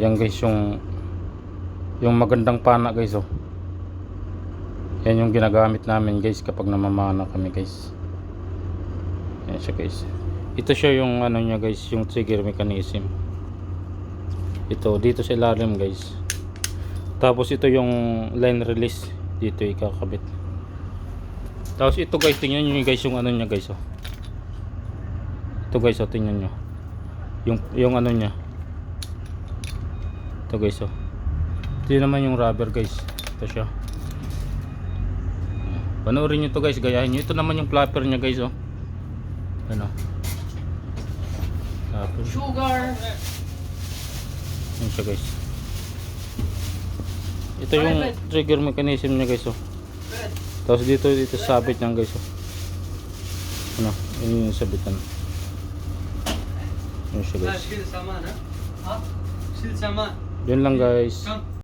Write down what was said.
Yan guys yung magandang pana guys oh. Yan yung ginagamit namin guys kapag namamana kami guys. Yan siya guys. Ito siya yung ano niya guys, yung trigger mechanism. Ito dito sa ilalim guys. Tapos ito yung line release dito ikakabit. Tapos ito guys, tingnan niyo guys yung ano niya guys oh. Ito guys oh, tingnan niyo. Yung ano niya. Ito guys oh. Ito naman yung rubber guys. Ito siya. Panoorin nyo to guys, gayahin nyo. Ito naman yung flapper nya guys oh. Ano? Flapper. Sugar. Yan siya guys. Ito yung trigger mechanism nya guys oh. Tapos dito sabit niyan guys oh. Ano? Yun yung sabitan. Yan siya guys. Yun Yun lang guys.